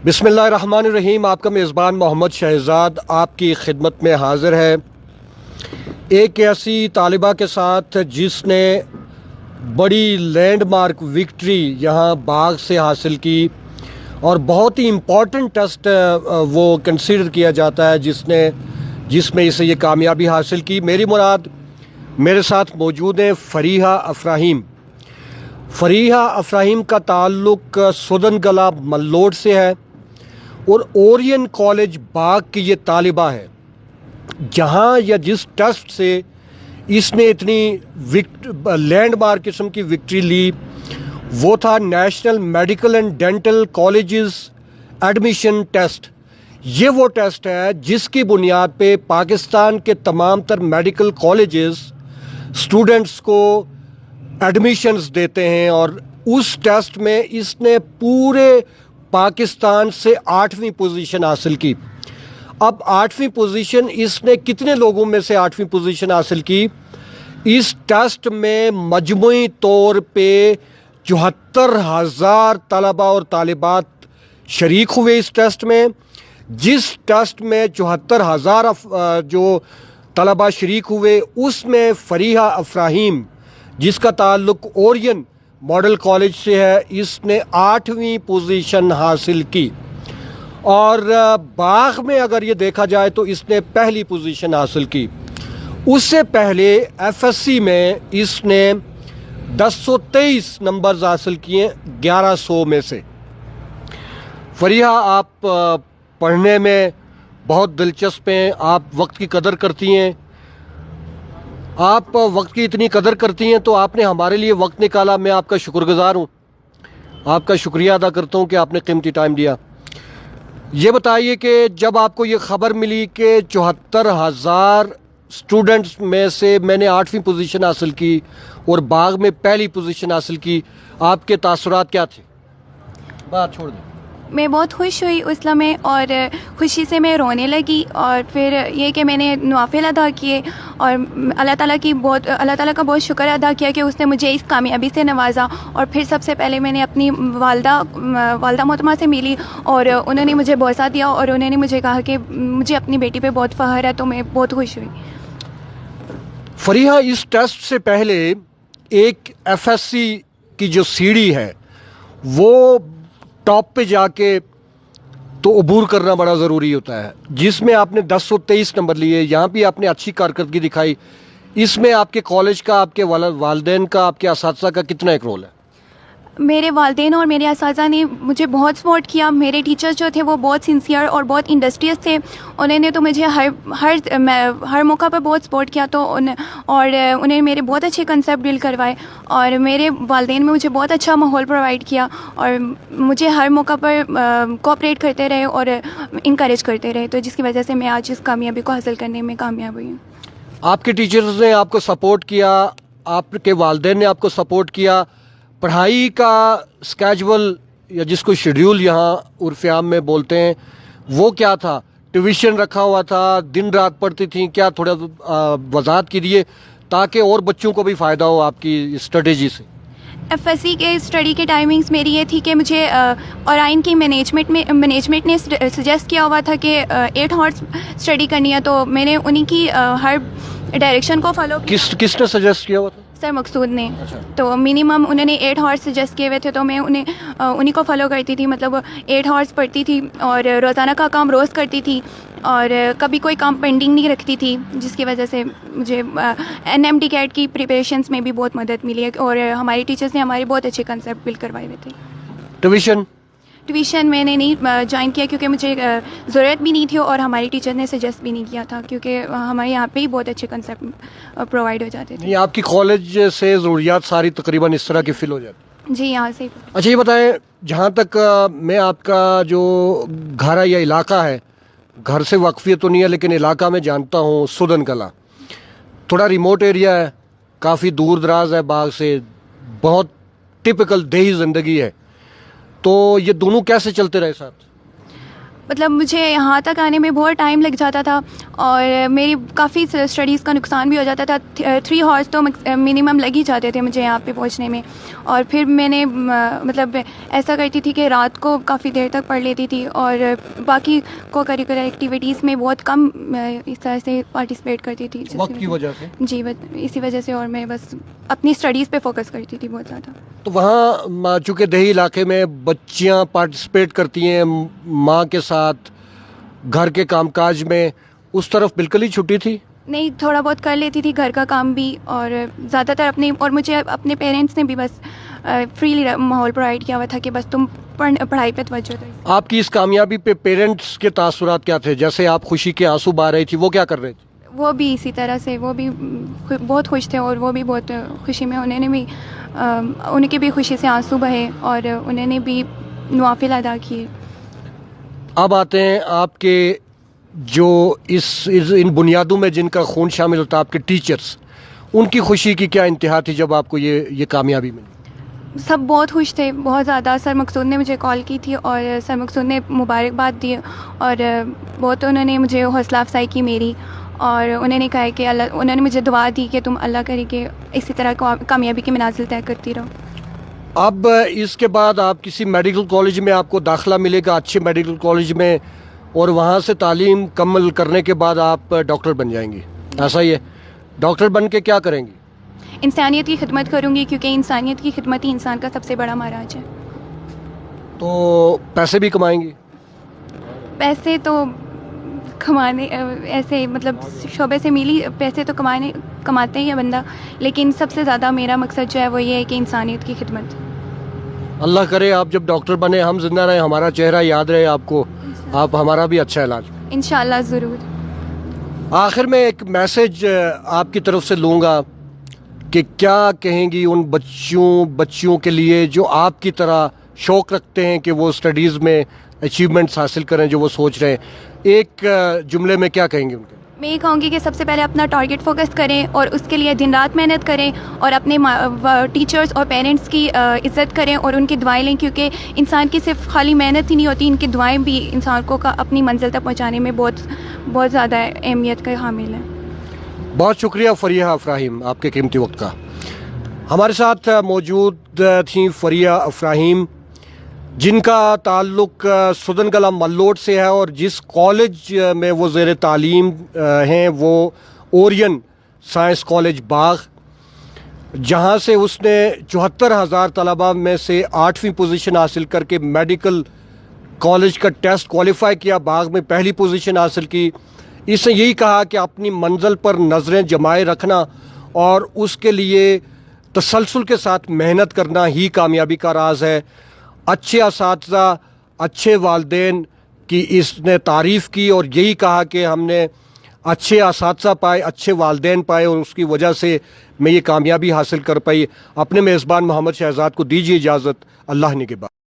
बिस्मिल्लाहिर्रहमानिर्रहीम। आपका मेज़बान मोहम्मद शहजाद आपकी खिदमत में हाज़िर है। एक ऐसी तालिबा के साथ जिसने बड़ी लैंडमार्क विक्ट्री यहाँ बाग से हासिल की और बहुत ही इम्पॉर्टेंट टेस्ट वो कंसीडर किया जाता है जिसमें इसे ये कामयाबी हासिल की। मेरी मुराद मेरे साथ मौजूद हैं फरीहा अफराहीम। फरीहा अफराहीम का ताल्लुक़ सुदनगला मल्लोड से है और ओरियन कॉलेज बाग की ये तालिबा है जहाँ या जिस टेस्ट से इसने इतनी लैंडमार्क किस्म की विक्ट्री ली वो था national medical and dental colleges admission test. ये वो टेस्ट है जिसकी बुनियाद पे पाकिस्तान के तमाम तर मेडिकल कॉलेजेस स्टूडेंट्स को एडमिशन्स देते हैं और उस टेस्ट में इसने पूरे पाकिस्तान से 8वीं पोजीशन हासिल की। अब 8वीं पोजीशन इसने कितने लोगों में से 8वीं पोजीशन हासिल की? इस टेस्ट में मजमूई तौर पे 74,000 तलबा और तालिबात शरीक हुए इस टेस्ट में। जिस टेस्ट में 74,000 जो तलबा शरीक हुए उसमें फरीहा अफराहीम जिसका ताल्लुक़ ओरियन मॉडल कॉलेज से है, इसने 8वीं पोजीशन हासिल की। और बाग में अगर ये देखा जाए तो इसने पहली पोजीशन हासिल की। उससे पहले एफएससी में इसने 1023 नंबर्स हासिल किए 1100 में से। फरीहा, आप पढ़ने में बहुत दिलचस्प हैं, आप वक्त की कदर करती हैं। आप वक्त की इतनी कदर करती हैं तो आपने हमारे लिए वक्त निकाला, मैं आपका शुक्रगुजार हूँ, आपका शुक्रिया अदा करता हूँ कि आपने कीमती टाइम दिया। ये बताइए कि जब आपको ये ख़बर मिली कि 74,000 स्टूडेंट्स में से मैंने 8वीं पोजीशन हासिल की और बाग में पहली पोजीशन हासिल की, आपके तासुरात क्या थे? बात छोड़ दें। मैं बहुत खुश हुई उस लम्हे और खुशी से मैं रोने लगी और फिर ये कि मैंने नवाफिल अदा किए और अल्लाह ताला का बहुत शुक्र अदा किया कि उसने मुझे इस कामयाबी से नवाजा। और फिर सबसे पहले मैंने अपनी वालदा मोहतरमा से मिली और उन्होंने मुझे भरोसा दिया और उन्होंने मुझे कहा कि मुझे अपनी बेटी पे बहुत फ़ख्र है, तो मैं बहुत खुश हुई। फरीहा, इस टेस्ट से पहले एक एफएससी की जो सीढ़ी है वो टॉप पे जाके तो अबूर करना बड़ा ज़रूरी होता है, जिसमें आपने 1023 नंबर लिए। यहाँ भी आपने अच्छी कारकर्दगी दिखाई। इसमें आपके कॉलेज का, आपके वालिदैन का, आपके असातिज़ा का कितना एक रोल है? मेरे वालिदैन और मेरे असातिज़ा ने मुझे बहुत सपोर्ट किया। मेरे टीचर्स जो थे वो बहुत सिंसियर और बहुत इंडस्ट्रियस थे। उन्होंने तो मुझे हर मौका पर बहुत सपोर्ट किया उन्हें मेरे बहुत अच्छे कंसेप्ट डील करवाए और मेरे वालिदैन में मुझे बहुत अच्छा माहौल प्रोवाइड किया और मुझे हर मौका पर कोऑपरेट करते रहे और इंकरेज करते रहे, तो जिसकी वजह से मैं आज इस कामयाबी को हासिल करने में कामयाब हुई हूँ। आपके टीचर्स ने आपको सपोर्ट किया, आपके वालिदैन ने आपको सपोर्ट किया। पढ़ाई का स्केजुअल या जिसको शेड्यूल यहाँ उर्फ़-ए-आम में बोलते हैं वो क्या था? ट्यूशन रखा हुआ था, दिन रात पढ़ती थी क्या? थोड़ा वजाहत कीजिए ताकि और बच्चों को भी फ़ायदा हो आपकी स्ट्रेटेजी से। एफएससी के स्टडी के टाइमिंग्स मेरी ये थी कि मुझे ओराइन की मैनेजमेंट ने सजेस्ट किया हुआ था कि 8 आवर्स स्टडी करनी है, तो मैंने उन्हीं की हर डायरेक्शन को फॉलो किया। किसने सजेस्ट किया हुआ था? सर मकसूद ने। अच्छा। तो मिनिमम उन्होंने 8 आवर्स सजेस्ट किए हुए थे, तो मैं उन्हीं को फॉलो करती थी। मतलब 8 आवर्स पढ़ती थी और रोज़ाना का काम रोज़ करती थी और कभी कोई काम पेंडिंग नहीं रखती थी, जिसकी वजह से मुझे एनएमडी कैट की प्रिपरेशंस में भी बहुत मदद मिली है और हमारी टीचर्स ने हमारे बहुत अच्छे कंसेप्ट बिल्ड करवाए हुए थे। ट्यूशन मैंने नहीं ज्वाइन किया क्योंकि मुझे ज़रूरत भी नहीं थी और हमारी टीचर ने सजेस्ट भी नहीं किया था क्योंकि हमारे यहाँ पे ही बहुत अच्छे कंसेप्ट प्रोवाइड हो जाते थे। आपकी कॉलेज से ज़रूरियात सारी तकरीबन इस तरह की फिल हो जाती? जी, यहाँ से। अच्छा, ये बताएं, जहाँ तक मैं आपका जो घर या इलाका है, घर से वाकफियत तो नहीं है लेकिन इलाका में जानता हूँ, सुदनगला थोड़ा रिमोट एरिया है, काफ़ी दूर दराज है बाग से, बहुत टिपिकल देही ज़िंदगी है, तो ये दोनों कैसे चलते रहे साथ? مطلب مجھے یہاں تک آنے میں بہت ٹائم لگ جاتا تھا اور میری کافی اسٹڈیز کا نقصان بھی ہو جاتا تھا. 3 ہارس تو منیمم لگ ہی جاتے تھے مجھے یہاں پہ پہنچنے میں. اور پھر میں نے مطلب ایسا کرتی تھی کہ رات کو کافی دیر تک پڑھ لیتی تھی اور باقی کو کریکولر ایکٹیویٹیز میں بہت کم اس طرح سے پارٹیسپیٹ کرتی تھی. وقت کی وجہ سے جی اسی وجہ سے, اور میں بس اپنی اسٹڈیز پہ فوکس کرتی تھی بہت زیادہ. تو وہاں چونکہ دیہی علاقے میں بچیاں پارٹیسپیٹ کرتی ہیں ماں کے ساتھ گھر کے کام کاج میں, اس طرف بالکل ہی چھٹی تھی نہیں, تھوڑا بہت کر لیتی تھی گھر کا کام بھی, اور زیادہ تر اپنے, اور مجھے اپنے پیرنٹس نے بھی بس فریلی ماحول پرووائڈ کیا ہوا تھا کہ بس تم پڑھائی پہ توجہ دو. آپ کی اس کامیابی پہ پیرنٹس کے تاثرات کیا تھے؟ جیسے آپ خوشی کے آنسو بہا رہی تھی, وہ کیا کر رہے تھے؟ وہ بھی اسی طرح سے, وہ بھی بہت خوش تھے اور وہ بھی بہت خوشی میں, انہوں نے بھی ان کی بھی خوشی سے آنسو بہے اور انہوں نے بھی نوافل ادا کیے. اب آتے ہیں آپ کے جو ان بنیادوں میں جن کا خون شامل ہوتا ہے, آپ کے ٹیچرز, ان کی خوشی کی کیا انتہا تھی جب آپ کو یہ کامیابی ملی؟ سب بہت خوش تھے, بہت زیادہ. سر مقصود نے مجھے کال کی تھی اور سر مقصود نے مبارکباد دی اور بہت انہوں نے مجھے حوصلہ افزائی کی میری, اور انہوں نے کہا کہ انہوں نے مجھے دعا دی کہ تم اللہ کرے کہ اسی طرح کامیابی کی منازل طے کرتی رہو. اب اس کے بعد آپ کسی میڈیکل کالج میں آپ کو داخلہ ملے گا, اچھے میڈیکل کالج میں, اور وہاں سے تعلیم مکمل کرنے کے بعد آپ ڈاکٹر بن جائیں گی, ایسا ہی ہے؟ ڈاکٹر بن کے کیا کریں گی؟ انسانیت کی خدمت کروں گی, کیونکہ انسانیت کی خدمت ہی انسان کا سب سے بڑا معراج ہے. تو پیسے بھی کمائیں گی؟ پیسے تو کمانے ایسے مطلب شعبے سے ملی پیسے تو کماتے ہی ہے بندہ, لیکن سب سے زیادہ میرا مقصد جو ہے وہ یہ ہے کہ انسانیت کی خدمت. اللہ کرے آپ جب ڈاکٹر بنے ہم زندہ رہے, ہمارا چہرہ یاد رہے آپ کو, آپ ہمارا بھی اچھا علاج. انشاءاللہ ضرور. آخر میں ایک میسج آپ کی طرف سے لوں گا کہ کیا کہیں گی ان بچیوں کے لیے جو آپ کی طرح شوق رکھتے ہیں کہ وہ اسٹڈیز میں اچیومنٹس حاصل کریں جو وہ سوچ رہے ہیں, ایک جملے میں کیا کہیں گے ان کے؟ میں یہ کہوں گی کہ سب سے پہلے اپنا ٹارگٹ فوکس کریں اور اس کے لیے دن رات محنت کریں اور اپنے ٹیچرز اور پیرنٹس کی عزت کریں اور ان کی دعائیں لیں, کیونکہ انسان کی صرف خالی محنت ہی نہیں ہوتی, ان کی دعائیں بھی انسان کو اپنی منزل تک پہنچانے میں بہت زیادہ اہمیت کا حامل ہے. بہت شکریہ فریہ افراہیم آپ کے قیمتی وقت کا. ہمارے ساتھ موجود تھیں فریہ افراہیم جن کا تعلق سدن کلہ ملوٹ سے ہے, اور جس کالج میں وہ زیر تعلیم ہیں وہ اورین سائنس کالج باغ, جہاں سے اس نے 74,000 طلباء میں سے 8ویں پوزیشن حاصل کر کے میڈیکل کالج کا ٹیسٹ کوالیفائی کیا, باغ میں پہلی پوزیشن حاصل کی. اس نے یہی کہا کہ اپنی منزل پر نظریں جمائے رکھنا اور اس کے لیے تسلسل کے ساتھ محنت کرنا ہی کامیابی کا راز ہے. اچھے اساتذہ, اچھے والدین کی اس نے تعریف کی اور یہی کہا کہ ہم نے اچھے اساتذہ پائے, اچھے والدین پائے, اور اس کی وجہ سے میں یہ کامیابی حاصل کر پائی. اپنے میزبان محمد شہزاد کو دیجیے اجازت. اللہ نگہبان.